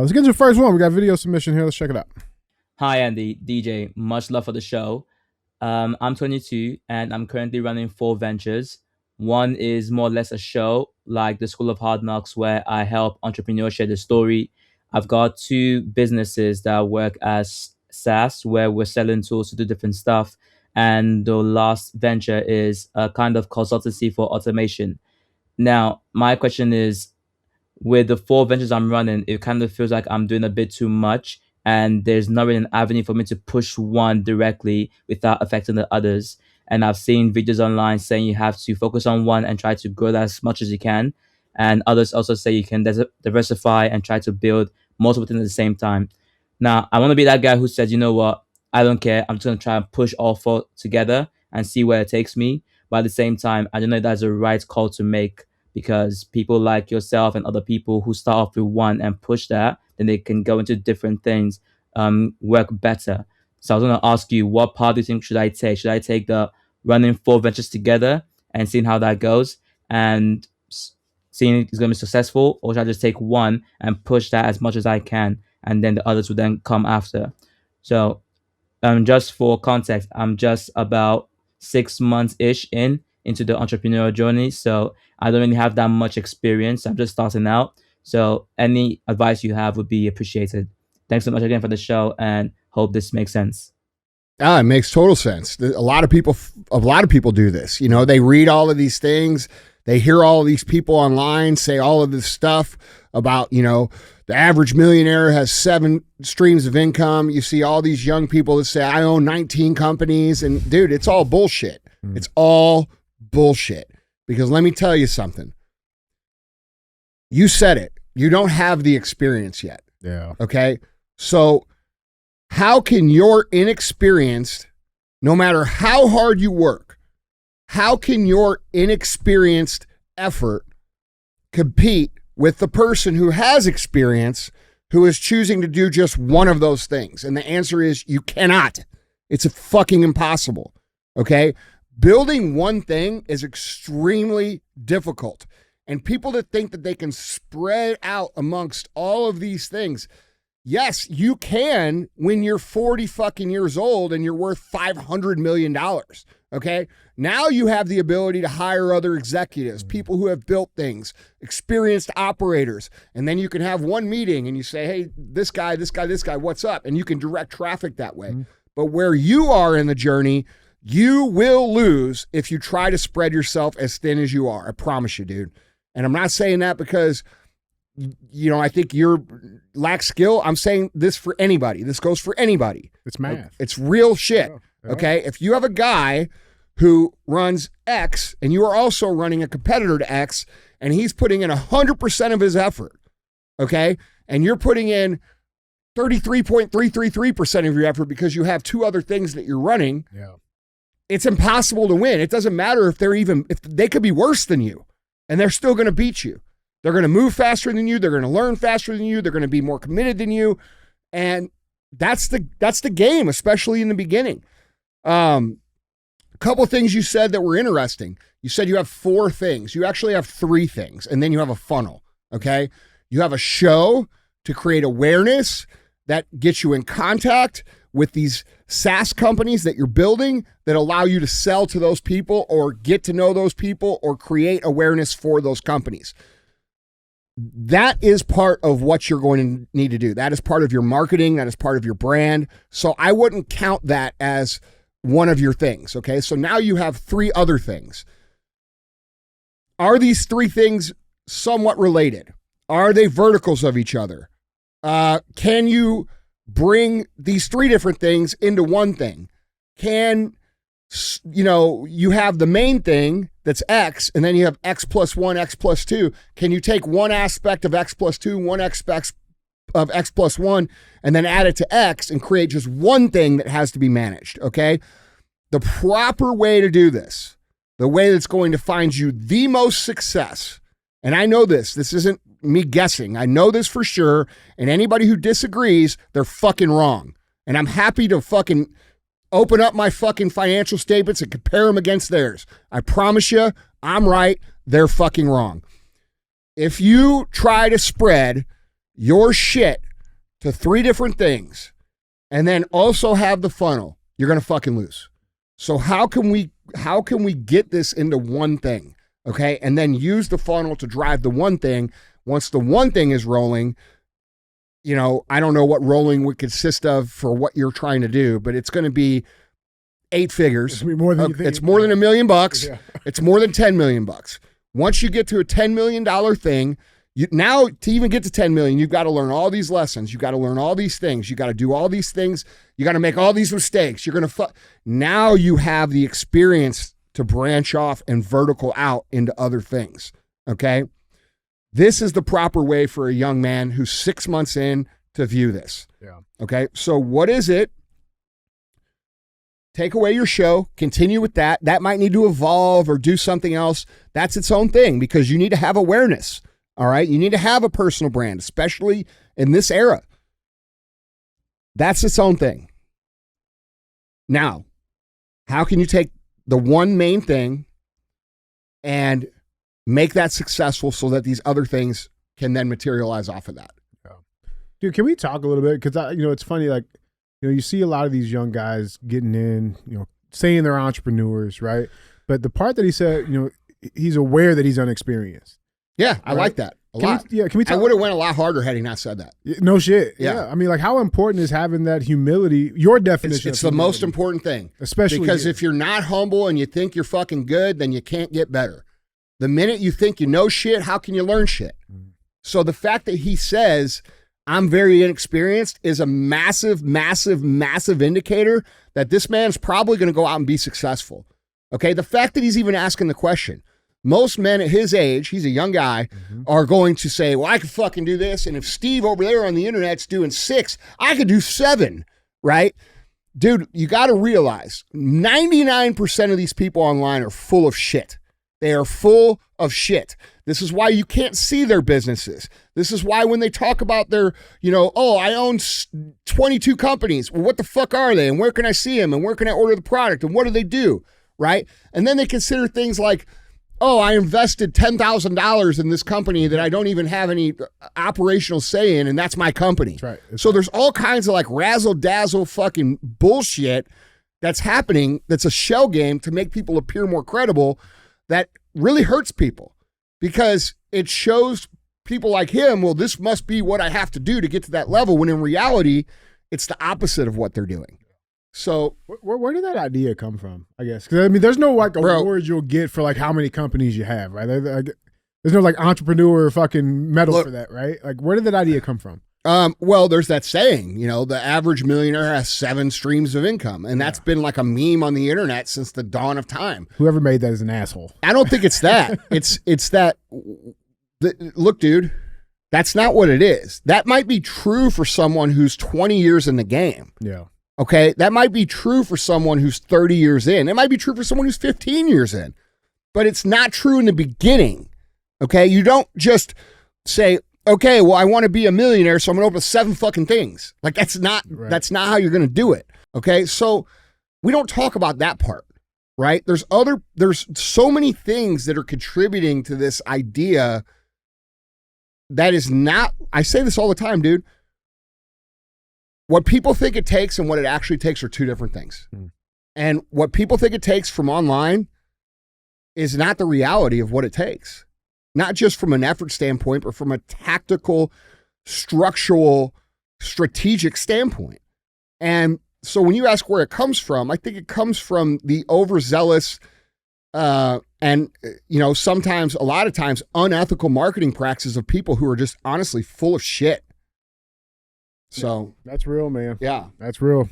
Let's get to the first one. We got video submission here. Let's check it out. Hi, Andy, DJ. Much love for the show. I'm 22 and I'm currently running four ventures. One is more or less a show like the School of Hard Knocks, where I help entrepreneurs share the story. I've got two businesses that work as SaaS, where we're selling tools to do different stuff. And the last venture is a kind of consultancy for automation. Now, my question is, with the four ventures I'm running, it kind of feels like I'm doing a bit too much, and there's not really an avenue for me to push one directly without affecting the others. And I've seen videos online saying you have to focus on one and try to grow that as much as you can. And others also say you can diversify and try to build multiple things at the same time. Now, I want to be that guy who says, you know what, I don't care. I'm just going to try and push all four together and see where it takes me. But at the same time, I don't know if that's the right call to make, because people like yourself and other people who start off with one and push that, then they can go into different things, work better. So I was going to ask you, what path do you think should I take? Should I take the running four ventures together and seeing how that goes and seeing it's going to be successful, or should I just take one and push that as much as I can, and then the others will then come after? So just for context, I'm just about 6 months ish into the entrepreneurial journey. So I don't really have that much experience. I'm just starting out. So any advice you have would be appreciated. Thanks so much again for the show, and hope this makes sense. It makes total sense. A lot of people do this. You know, they read all of these things. They hear all of these people online say all of this stuff about, you know, the average millionaire has 7 streams of income. You see all these young people that say, I own 19 companies. And dude, it's all bullshit. It's all bullshit. Because let me tell you something. You said it. You don't have the experience yet. Yeah. Okay. So how can your inexperienced, no matter how hard you work, how can your inexperienced effort compete with the person who has experience, who is choosing to do just one of those things? And the answer is you cannot. It's fucking impossible. Okay. Building one thing is extremely difficult. And people that think that they can spread out amongst all of these things, yes, you can when you're 40 fucking years old and you're worth $500 million. Okay. Now you have the ability to hire other executives, people who have built things, experienced operators. And then you can have one meeting and you say, hey, this guy, what's up? And you can direct traffic that way. But where you are in the journey, you will lose if you try to spread yourself as thin as you are. I promise you, dude. And I'm not saying that because, you know, I think you're lack skill. I'm saying this for anybody. This goes for anybody. It's math. It's real shit. Yeah. Okay. If you have a guy who runs X and you are also running a competitor to X and he's putting in 100% of his effort, okay, and you're putting in 33.333% of your effort because you have two other things that you're running, it's impossible to win. It doesn't matter if if they could be worse than you and they're still going to beat you. They're going to move faster than you. They're going to learn faster than you. They're going to be more committed than you. And that's the game, especially in the beginning. A couple of things you said that were interesting. You said you have 4 things. You actually have 3 things, and then you have a funnel, okay? You have a show to create awareness that gets you in contact with these SaaS companies that you're building that allow you to sell to those people or get to know those people or create awareness for those companies. That is part of what you're going to need to do. That is part of your marketing. That is part of your brand. So I wouldn't count that as one of your things, okay? So now you have 3 other things. Are these 3 things somewhat related? Are they verticals of each other? Can you bring these 3 different things into one thing? Can, you know, you have the main thing that's X, and then you have X plus 1, X plus 2. Can you take one aspect of X plus 2, one aspect of X plus 1, and then add it to X and create just one thing that has to be managed, okay? The proper way to do this, the way that's going to find you the most success, and I know this isn't me guessing. I know this for sure, and anybody who disagrees, they're fucking wrong. And I'm happy to fucking open up my fucking financial statements and compare them against theirs. I promise you, I'm right, they're fucking wrong. If you try to spread your shit to 3 different things and then also have the funnel, you're going to fucking lose. So how can we get this into one thing? Okay. And then use the funnel to drive the one thing. Once the one thing is rolling, you know, I don't know what rolling would consist of for what you're trying to do, but it's going to be 8 figures. It's more than you think. It's more than $1 million. Yeah. It's more than $10 million. Once you get to a $10 million thing, now to even get to 10 million, you've got to learn all these lessons. You got to learn all these things. You got to do all these things. You got to make all these mistakes. You're going to now you have the experience to branch off and vertical out into other things. Okay. This is the proper way for a young man who's 6 months in to view this. Yeah. Okay. So what is it? Take away your show, continue with that. That might need to evolve or do something else. That's its own thing because you need to have awareness. All right. You need to have a personal brand, especially in this era. That's its own thing. Now, how can you take the one main thing and make that successful so that these other things can then materialize off of that? Yeah. Dude, can we talk a little bit? Because, it's funny, like, you see a lot of these young guys getting in, saying they're entrepreneurs, right? But the part that he said, he's aware that he's unexperienced. Yeah, I like that a lot. Can we talk? I would have went a lot harder had he not said that. No shit. Yeah. I mean, like, how important is having that humility? Your definition. It's the most important thing. Especially because if you're not humble and you think you're fucking good, then you can't get better. The minute you think you know shit, how can you learn shit? So the fact that he says, I'm very inexperienced is a massive, massive, massive indicator that this man's probably going to go out and be successful. Okay. The fact that he's even asking the question, most men at his age, he's a young guy, are going to say, well, I could fucking do this. And if Steve over there on the internet's doing 6, I could do 7, right? Dude, you got to realize 99% of these people online are full of shit. They are full of shit. This is why you can't see their businesses. This is why when they talk about their, I own 22 companies. Well, what the fuck are they? And where can I see them? And where can I order the product? And what do they do? Right? And then they consider things like, oh, I invested $10,000 in this company that I don't even have any operational say in, and that's my company. That's right. So there's all kinds of like razzle-dazzle fucking bullshit that's happening that's a shell game to make people appear more credible that really hurts people because it shows people like him, well, this must be what I have to do to get to that level, when in reality, it's the opposite of what they're doing. So where did that idea come from, I guess? Because, there's no like award you'll get for like how many companies you have, right? There's no like entrepreneur fucking medal for that, right? Like, where did that idea come from? Well, there's that saying, the average millionaire has 7 streams of income. And that's been like a meme on the internet since the dawn of time. Whoever made that is an asshole. I don't think it's that. it's that, look, dude, that's not what it is. That might be true for someone who's 20 years in the game. Yeah. Okay. That might be true for someone who's 30 years in. It might be true for someone who's 15 years in, but it's not true in the beginning. Okay. You don't just say, okay, well, I want to be a millionaire, so I'm going to open 7 fucking things. Like, that's not how you're going to do it. Okay. So we don't talk about that part, right? There's so many things that are contributing to this idea that is not, I say this all the time, dude. What people think it takes and what it actually takes are 2 different things. And what people think it takes from online is not the reality of what it takes. Not just from an effort standpoint, but from a tactical, structural, strategic standpoint. And so when you ask where it comes from, I think it comes from the overzealous and, sometimes, a lot of times, unethical marketing practices of people who are just honestly full of shit. So that's real, man. Yeah. That's real.